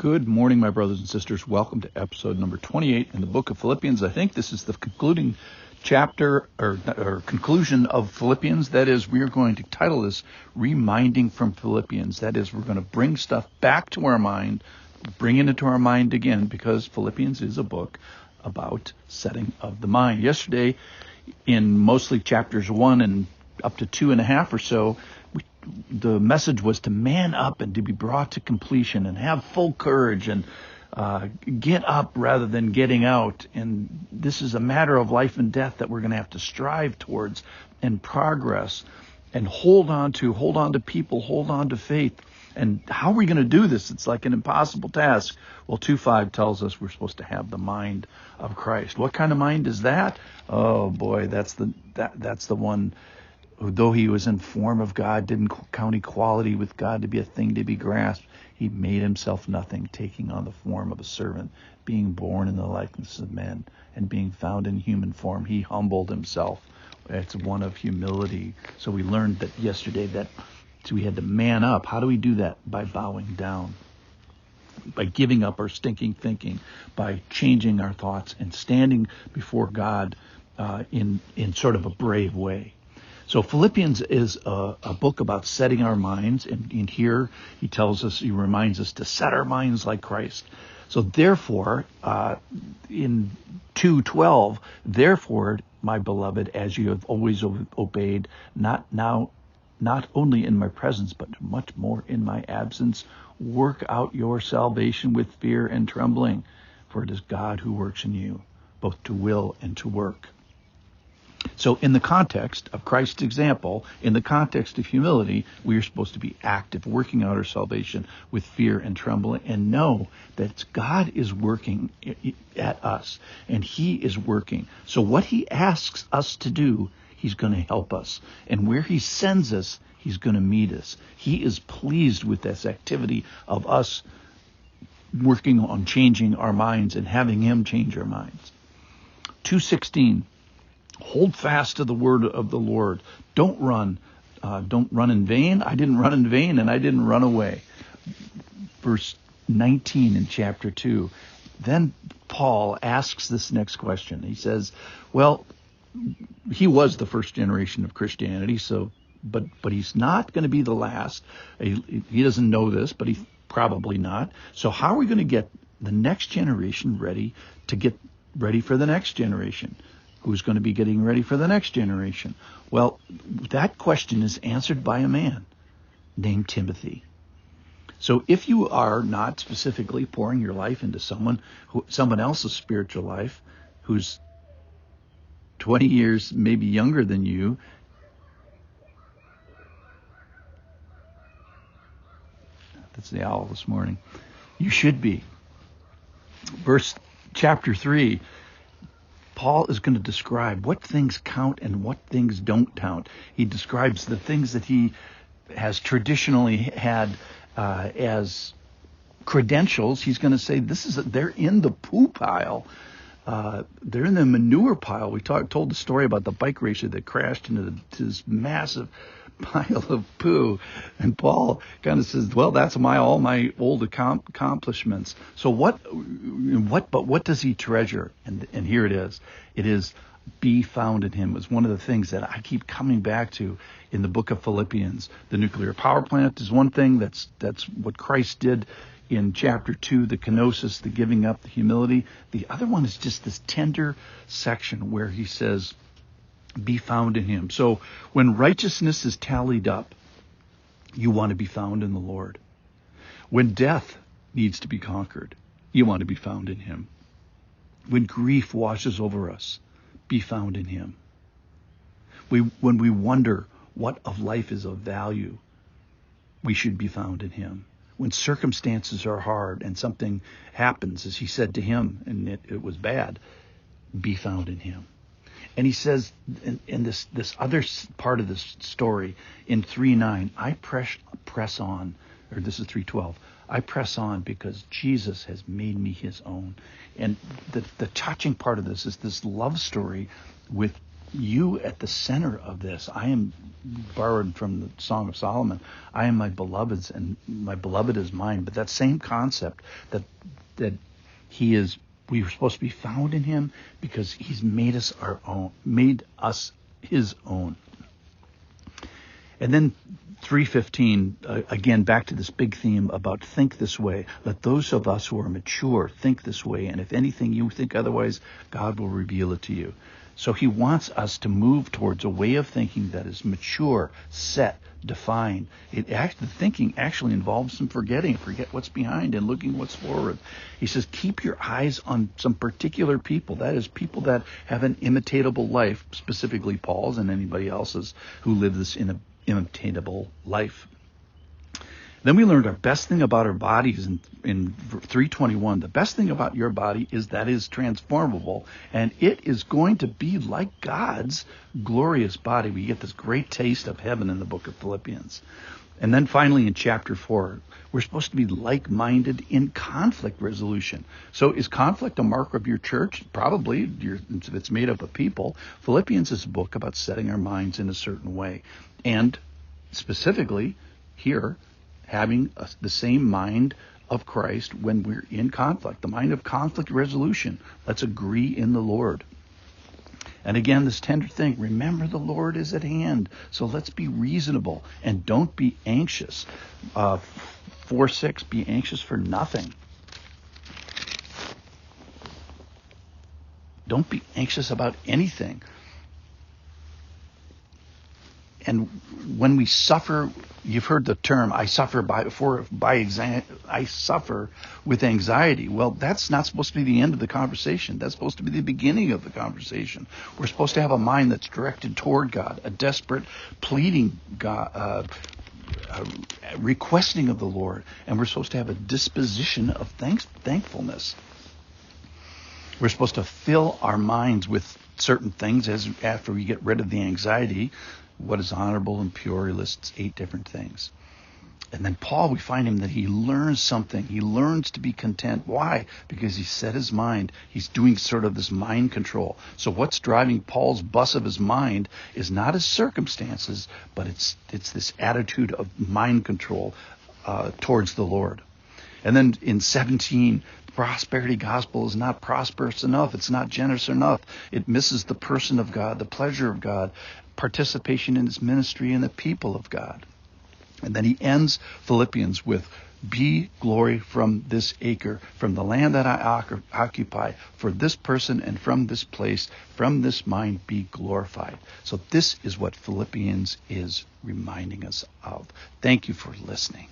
Good morning, my brothers and sisters. Welcome to episode number 28 in the book of Philippians. I think this is the concluding chapter or conclusion of Philippians. That is, we are going to title this Reminding from Philippians. That is, we're going to bring stuff back to our mind, bring it into our mind again, because Philippians is a book about setting of the mind. Yesterday, in mostly chapters 1 and up to 2.5 or so, the message was to man up and to be brought to completion and have full courage and get up rather than getting out. And this is a matter of life and death that we're going to have to strive towards and progress and hold on to people, hold on to faith. And how are we going to do this? It's like an impossible task. Well, 2:5 tells us we're supposed to have the mind of Christ. What kind of mind is that? Oh boy, that's the one who, though he was in form of God, didn't count equality with God to be a thing to be grasped. He made himself nothing, taking on the form of a servant, being born in the likeness of men, and being found in human form. He humbled himself. It's one of humility. So we learned that yesterday that we had to man up. How do we do that? By bowing down, by giving up our stinking thinking, by changing our thoughts and standing before God in sort of a brave way. So Philippians is a book about setting our minds, and in here he reminds us to set our minds like Christ. So therefore, in 2:12, therefore, my beloved, as you have always obeyed, not only in my presence, but much more in my absence, work out your salvation with fear and trembling, for it is God who works in you, both to will and to work. So in the context of Christ's example, in the context of humility, we are supposed to be active, working out our salvation with fear and trembling, and know that God is working at us, and he is working. So what he asks us to do, he's going to help us. And where he sends us, he's going to meet us. He is pleased with this activity of us working on changing our minds and having him change our minds. 2:16. Hold fast to the word of the Lord. Don't run in vain. I didn't run in vain, and I didn't run away. Verse 19 in chapter 2. Then Paul asks this next question. He says, well, he was the first generation of Christianity, but he's not going to be the last. He doesn't know this, but he's probably not. So how are we going to get the next generation ready for the next generation? Who's going to be getting ready for the next generation? Well, that question is answered by a man named Timothy. So if you are not specifically pouring your life into someone else's spiritual life, who's 20 years maybe younger than you, that's the owl this morning, you should be. Chapter 3, Paul is going to describe what things count and what things don't count. He describes the things that he has traditionally had as credentials. He's going to say they're in the poo pile. They're in the manure pile. We told the story about the bike racer that crashed into this massive pile of poo, and Paul kind of says, well, that's all my old accomplishments. So what does he treasure? And here it is be found in him. It's one of the things that I keep coming back to in the book of Philippians. The nuclear power plant is one thing. That's what Christ did in chapter 2, the kenosis, the giving up, the humility. The other one is just this tender section where he says, be found in him. So when righteousness is tallied up, you want to be found in the Lord. When death needs to be conquered, you want to be found in him. When grief washes over us, be found in him. When we wonder what of life is of value, we should be found in him. When circumstances are hard and something happens, as he said to him, and it was bad, be found in him. And he says in this other part of this story in 3:9, I press on, or this is 3:12, I press on because Jesus has made me his own. And the touching part of this is this love story with you at the center of this. I am borrowed from the Song of Solomon. I am my beloved's, and my beloved is mine. But that same concept that he is, we are supposed to be found in him because he's made us our own, made us his own. And then 3:15, again, back to this big theme about think this way. Let those of us who are mature think this way. And if anything you think otherwise, God will reveal it to you. So he wants us to move towards a way of thinking that is mature, set, defined. The thinking actually involves some forgetting. Forget what's behind and looking what's forward. He says, keep your eyes on some particular people. That is, people that have an imitatable life, specifically Paul's and anybody else's who live this in a imitatable life. Then we learned our best thing about our bodies in 3:21. The best thing about your body is that it is transformable, and it is going to be like God's glorious body. We get this great taste of heaven in the book of Philippians. And then finally in chapter 4, we're supposed to be like-minded in conflict resolution. So is conflict a mark of your church? Probably, if it's made up of people. Philippians is a book about setting our minds in a certain way. And specifically here, having the same mind of Christ when we're in conflict, the mind of conflict resolution. Let's agree in the Lord. And again, this tender thing, remember the Lord is at hand. So let's be reasonable and don't be anxious. 4:6, be anxious for nothing. Don't be anxious about anything. And when we suffer, you've heard the term, I suffer with anxiety. Well, that's not supposed to be the end of the conversation. That's supposed to be the beginning of the conversation. We're supposed to have a mind that's directed toward God, a desperate pleading God, requesting of the Lord. And we're supposed to have a disposition of thankfulness. We're supposed to fill our minds with certain things after we get rid of the anxiety. What is honorable and pure? He lists 8 different things. And then Paul, we find him that he learns something. He learns to be content. Why? Because he set his mind. He's doing sort of this mind control. So what's driving Paul's bus of his mind is not his circumstances, but it's this attitude of mind control towards the Lord. And then in 17, prosperity gospel is not prosperous enough. It's not generous enough. It misses the person of God, the pleasure of God, participation in his ministry and the people of God. And then he ends Philippians with, be glory from this acre, from the land that I occupy, for this person and from this place, from this mind be glorified. So this is what Philippians is reminding us of. Thank you for listening.